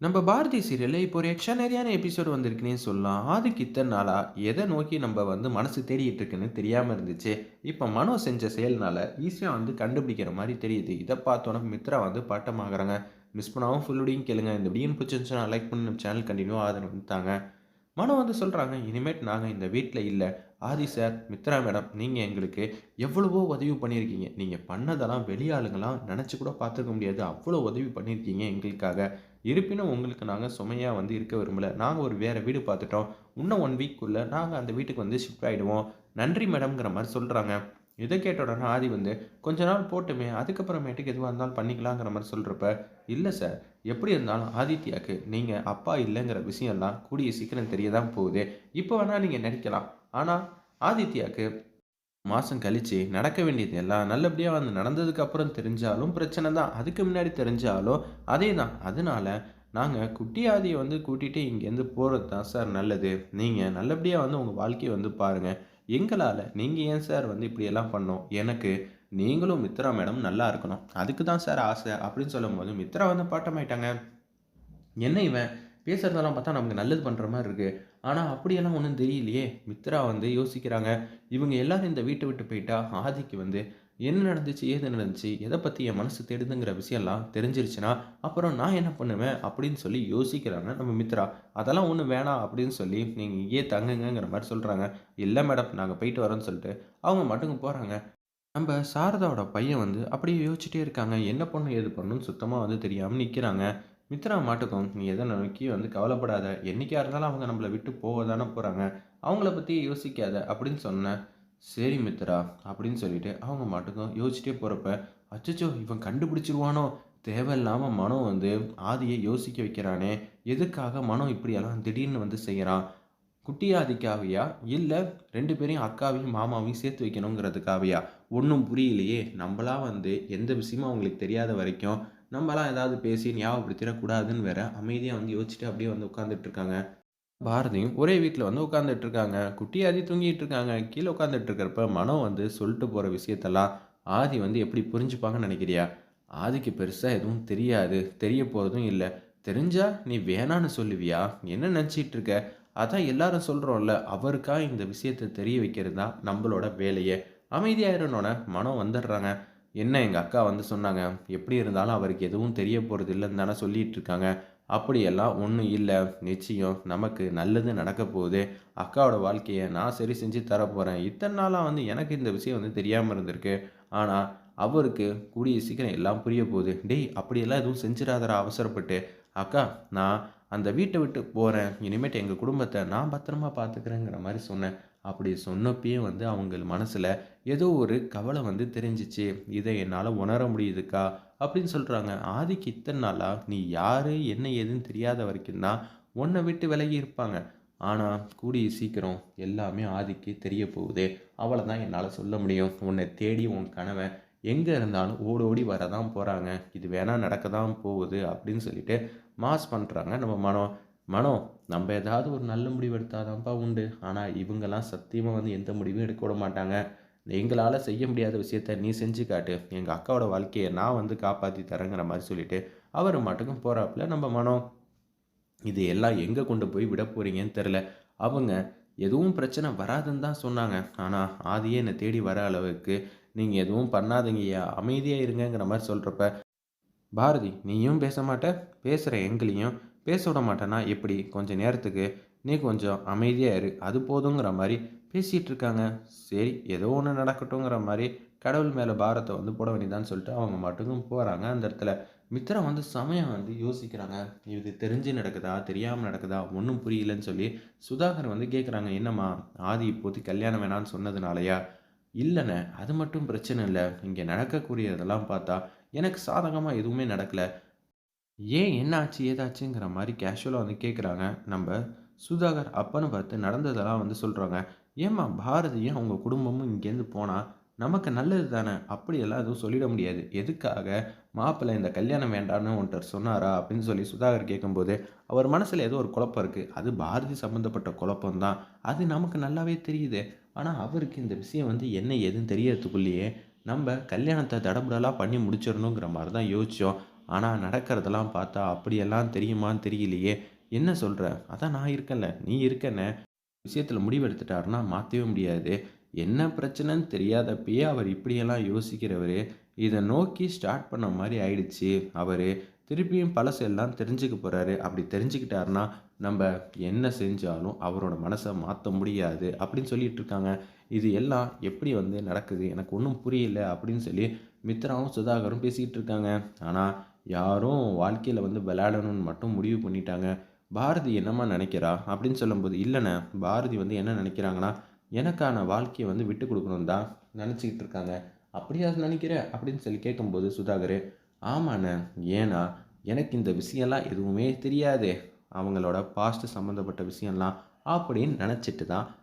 நம்ம பாரதி சீரியல்ல இப்போ ஒரு எக்ஸ்ட்ரானரியான எபிசோட் வந்திருக்குன்னே சொல்லலாம். அதுக்கு இத்தன நாளா எத நோக்கி நம்ப மனசு தேடிட்டு இருக்குன்னு தெரியாம இருந்துச்சு. இப்ப மனோ செஞ்ச செயல்னால ஈஸியா கண்டுபிடிக்கிற மாரி தெரியுது. இத பார்த்தோனே மித்ரா பட்டமாகுறாங்க. மிஸ் பண்ணாம ஃபுல் வீடியோயும் கேளுங்க. இந்த வீடியோ பிடிச்சிருந்துச்சுனா லைக் பண்ணி நம்ம சேனல் கன்டினியூவா ஆதரவு தாங்க. மனோ சொல்றாங்க, "இனிமேட்டு நாங்க இந்த வீட்ல இல்ல. ஆதி சார், மித்ரா மேடம் நீங்க எங்களுக்கு எவ்வளவோ உதவி பண்ணியிருக்கீங்க. நீங்க பண்ணதெல்லாம் வெளி ஆளுங்கலாம் நெனச்சு கூட பார்த்துருக்க முடியாது. அவ்வளோ உதவி பண்ணியிருக்கீங்க எங்களுக்காக. இருப்பினும் உங்களுக்கு நாங்க சுமையா இருக்க விரும்பல. நாங்க ஒரு வேற வீடு பார்த்துட்டோம். இன்னும் 1 வீக்குள்ள நாங்க அந்த வீட்டுக்கு ஷிஃப்ட் ஆயிடுவோம். நன்றி மேடம்ங்கிற மாரி சொல்றாங்க. இத கேட்ட உடனே ஆதி கொஞ்ச நாள் போட்டுமே, அதுக்கப்புறமேட்டுக்கு எதுவா இருந்தாலும் பண்ணிக்கலாங்கிற மாரி சொல்றப்ப, "இல்ல சார், எப்படி இருந்தாலும் ஆதித்யாக்கு நீங்க அப்பா இல்லங்கிற விஷயம்லாம் கூடிய சீக்கிரம் தெரிய தான் போகுது. இப்ப வேணா நீங்க நடிக்கலாம். ஆனா ஆதித்யாக்கு மாசம் கழிச்சு நடக்க வேண்டியது எல்லாம் நல்லபடியா நடந்ததுக்கு அப்புறம் தெரிஞ்சாலும் பிரச்சனை தான். அதுக்கு முன்னாடி தெரிஞ்சாலும் அதே தான். அதனால நாங்க குட்டி ஆதிய கூட்டிட்டு இங்கேருந்து போறது தான் சார் நல்லது. நீங்க நல்லபடியா உங்க வாழ்க்கைய பாருங்க. எங்களால நீங்க ஏன் சார் இப்படியெல்லாம் பண்ணணும்? எனக்கு நீங்களும் மித்ரா மேடம் நல்லா இருக்கணும். அதுக்கு தான் சார் ஆசை அப்படின்னு சொல்லும்போது மித்ரா பாட்டமாயிட்டாங்க. என்ன இவன் பேசுறதெல்லாம் பார்த்தா நமக்கு நல்லது பண்ற மாரி இருக்கு. ஆனா அப்படியெல்லாம் ஒண்ணும் தெரியலையே! மித்ரா யோசிக்கிறாங்க. இவங்க எல்லாரும் இந்த வீட்ட விட்டு போயிட்டா, ஆதிக்கு என்ன நடந்துச்சு? ஏது நடந்துச்சு? எத பத்தி என் மனசு தேடுதுங்கிற விஷயம்லாம் தெரிஞ்சிருச்சுனா, அப்புறம் நான் என்ன பண்ணுவேன்? அப்படின்னு சொல்லி யோசிக்கிறாங்க நம்ம மித்ரா. அதெல்லாம் ஒண்ணும் வேணாம் அப்படின்னு சொல்லி, நீங்க இங்கேயே தங்குங்கங்கிற மாரி சொல்றாங்க. இல்ல மேடம் நாங்க போயிட்டு வரோம்ன்னு சொல்லிட்டு, அவங்க பாட்டுக்கு போறாங்க. நம்ப சாரதாவோட பையன் அப்படியே யோசிச்சுட்டே இருக்காங்க. என்ன பண்ணணும்? ஏது பண்ணணும்னு சுத்தமா தெரியாம நிக்கிறாங்க. மித்ரா மாட்டுக்கும், "நீ எத நோக்கி கவலைப்படாத. என்னைக்கா இருந்தாலும் அவங்க நம்மள விட்டு போக தானே போறாங்க. அவங்கள பத்தி யோசிக்காத" அப்படின்னு சொன்னேன். "சரி மித்ரா" அப்படின்னு சொல்லிட்டு அவங்க மாட்டுக்கும் யோசிச்சுட்டே போறப்ப, அச்சச்சோ! இவன் கண்டுபிடிச்சுருவானோ? தேவையில்லாம மனோ ஆதிய யோசிக்க வைக்கிறானே! எதுக்காக மனோ இப்படியெல்லாம் திடீர்னு செய்றான்? குட்டி ஆதிக்காகயா? இல்ல 2 பேரையும் அக்காவையும், மாமாவையும் சேர்த்து வைக்கணுங்கிறதுக்காகயா? ஒண்ணும் புரியலையே! நம்பளா எந்த விஷயமும் அவங்களுக்கு தெரியாத வரைக்கும், நம்பலாம் ஏதாவது பேசி ஞாபகப்படுத்திறக் கூடாதுன்னு வேற அமைதியா யோசிச்சுட்டு அப்படியே உட்கார்ந்துட்டு இருக்காங்க. பாரதியும் ஒரே வீட்ல உட்கார்ந்துட்டு இருக்காங்க. குட்டி ஆதி தூங்கிட்டு இருக்காங்க. கீழ உட்கார்ந்துட்டு இருக்கிறப்ப மனோ சொல்லிட்டு போற விஷயத்தெல்லாம் ஆதி எப்படி புரிஞ்சுப்பாங்கன்னு நினைக்கிறியா? ஆதிக்கு பெருசா எதுவும் தெரியாது. தெரிய போறதும் இல்ல. தெரிஞ்சா நீ வேணான்னு சொல்லுவியா? என்ன நினைச்சிட்டு இருக்க? அதான் எல்லாரும் சொல்றோம்ல. அவருக்கா இந்த விஷயத்த தெரிய வைக்கிறது தான் நம்பளோட வேலையே. அமைதியா இருன்னோனே மனோ வந்துடுறாங்க. என்ன எங்க அக்கா சொன்னாங்க. எப்படி இருந்தாலும் அவருக்கு எதுவும் தெரிய போறது இல்லன்னு தானே சொல்லிட்டு இருக்காங்க. அப்படியெல்லாம் ஒண்ணும் இல்ல. நிச்சயம் நமக்கு நல்லது நடக்கப் போகுது. அக்காவோட வாழ்க்கைய நான் சரி செஞ்சு தரப்போறேன். இத்தன நாளா எனக்கு இந்த விஷயம் தெரியாம இருந்திருக்கு. ஆனா, அவருக்கு கூடிய சீக்கிரம் எல்லாம் புரியப் போகுது. "டேய்! அப்படியெல்லாம் எதுவும் செஞ்சிராதடா அவசரப்பட்டு. அக்கா, நான் அந்த வீட்ட விட்டு போறேன். இனிமேட்டு எங்க குடும்பத்த நான் பத்திரமா பார்த்துக்கிறேங்கிற" மாரி சொன்னேன். அப்படி சொன்னப்பயே அவங்க மனசுல ஏதோ ஒரு கவல தெரிஞ்சுச்சு. "இத என்னால உணர முடியுதுக்கா" அப்படின்னு சொல்றாங்க. ஆதிக்கு இத்தன நாளா நீ யாரு, என்ன ஏதுன்னு தெரியாத வரைக்கும் தான் உன்ன விட்டு விலகி இருப்பாங்க. ஆனா, கூடிய சீக்கிரம் எல்லாமே ஆதிக்கு தெரிய போகுது. அவ்வளதான் என்னால சொல்ல முடியும். உன்னை தேடி உன் கணவன் எங்க இருந்தாலும் ஓடோடி வரதான் போறாங்க. இது வேணா நடக்க தான் போகுது அப்படின்னு சொல்லிட்டு மாஸ் பண்றாங்க நம்ம மனோ. மனோ, நம்ப ஏதாவது ஒரு நல்ல முடிவு எடுத்தா தான்ப்பா உண்டு. ஆனா, இவங்கலாம் சத்தியமா எந்த முடிவும் எடுக்க விட மாட்டாங்க. எங்களால செய்ய முடியாத விஷயத்த நீ செஞ்சு காட்டு. எங்க அக்காவோட வாழ்க்கைய நான் காப்பாத்தி தரேங்கிற மாரி சொல்லிட்டு, அவரு பாட்டுக்கும் போறாப்புல நம்ம மனோ. இது எல்லாம் எங்க கொண்டு போய் விட போறீங்கன்னு தெரியல. அவங்க எதுவும் பிரச்சனை வராதுன்னு தான் சொன்னாங்க. ஆனா, ஆதியே என்ன தேடி வர அளவுக்கு நீங்க எதுவும் பண்ணாதீங்கய்யா, அமைதியா இருங்கங்கிற மாரி சொல்றப்ப, பாரதி நீயும் பேச மாட்ட, பேசுற எங்களையும் பேச விட மாட்டேன்னா எப்படி? கொஞ்ச நேரத்துக்கு நீ கொஞ்சம் அமைதியா இரு. அது போதுங்கிற மாரி பேசிட்டு இருக்காங்க. சரி ஏதோ ஒண்ணு நடக்கட்டுங்கிற மாரி கடவுள் மேல பாரத்த போட வேண்டியதான்னு சொல்லிட்டு அவங்க பாட்டுக்கும் போறாங்க அந்த இடத்துல. மித்ரா செமையா யோசிக்கிறாங்க. இது தெரிஞ்சு நடக்குதா? தெரியாம நடக்குதா? ஒண்ணும் புரியலன்னு சொல்லி சுதாகர் கேட்குறாங்க. "என்னம்மா ஆதி இப்போதைக்கு கல்யாணம் வேணான்னு சொன்னதுனாலயா?" "இல்லண்ணே அது மட்டும் பிரச்சனை இல்ல. இங்க நடக்கக்கூடியதெல்லாம் பார்த்தா எனக்கு சாதகமா எதுவுமே நடக்கல. ஏன் என்ன ஆச்சு? ஏதாச்சுங்கிற மாரி கேஷுவலா கேட்குறாங்க. நம்ப சுதாகர் அப்பன்னு பார்த்து நடந்ததெல்லாம் சொல்றாங்க. ஏம்மா பாரதியும் அவங்க குடும்பமும் இங்கேருந்து போனா, நமக்கு நல்லது தானே! அப்படியெல்லாம் எதுவும் சொல்லிட முடியாது. எதுக்காக மாப்பிள்ளை இந்த கல்யாணம் வேண்டான்னு ஒருத்தர் சொன்னாரா? அப்படின்னு சொல்லி சுதாகர் கேட்கும்போது, அவர் மனசுல ஏதோ ஒரு குழப்பம் இருக்கு. அது பாரதி சம்மந்தப்பட்ட குழப்பம் தான். அது நமக்கு நல்லாவே தெரியுது. ஆனா, அவருக்கு இந்த விஷயம் என்ன ஏதுன்னு தெரியறதுக்குள்ளேயே, நம்ப கல்யாணத்த தடபுடலா பண்ணி முடிச்சிரணுங்கிற மாரி தான் யோசிச்சோம். ஆனா நடக்கிறதெல்லாம் பார்த்தா அப்படியெல்லாம் தெரியுமான்னு தெரியலையே! என்ன சொல்ற? அதான் நான் இருக்கேன்ல, நீ இருக்கன்னு விஷயத்துல முடிவெடுத்துட்டாருன்னா மாத்தவே முடியாது. என்ன பிரச்சனைன்னு தெரியாதப்பயே அவர் இப்படியெல்லாம் யோசிக்கிறவரு, இத நோக்கி ஸ்டார்ட் பண்ண மாரி ஆயிடுச்சு. அவரு திருப்பியும் பழசெல்லாம் தெரிஞ்சுக்க போறாரு. அப்படி தெரிஞ்சுக்கிட்டாருன்னா, நம்ப என்ன செஞ்சாலும் அவரோட மனச மாத்த முடியாது அப்படின்னு சொல்லிட்டு இருக்காங்க. இது எல்லாம் எப்படி வந்து நடக்குது? எனக்கு ஒண்ணும் புரியல அப்படின்னு சொல்லி மித்ராவும், சுதாகரும் பேசிக்கிட்டு இருக்காங்க. ஆனா, யாரும் வாழ்க்கையில வந்து விளையாடணும்னு மட்டும் முடிவு பண்ணிட்டாங்க. பாரதி என்னம்மா நினைக்கிறா? அப்படின்னு சொல்லும்போது, இல்லண்ணே பாரதி வந்து என்ன நினைக்கிறாங்கன்னா, எனக்கான வாழ்க்கைய வந்து விட்டுக் குடுக்கணும்னு தான் நினைச்சுக்கிட்டு இருக்காங்க. அப்படியா நினைக்கிற? அப்படின்னு சொல்லி கேட்கும்போது சுதாகரு, ஆமாண்ணே. ஏன்னா, எனக்கு இந்த விஷயம்லாம் எதுவுமே தெரியாதே. அவங்களோட பாஸ்ட் சம்மந்தப்பட்ட விஷயம்லாம் அப்படின்னு நினைச்சிட்டு தான்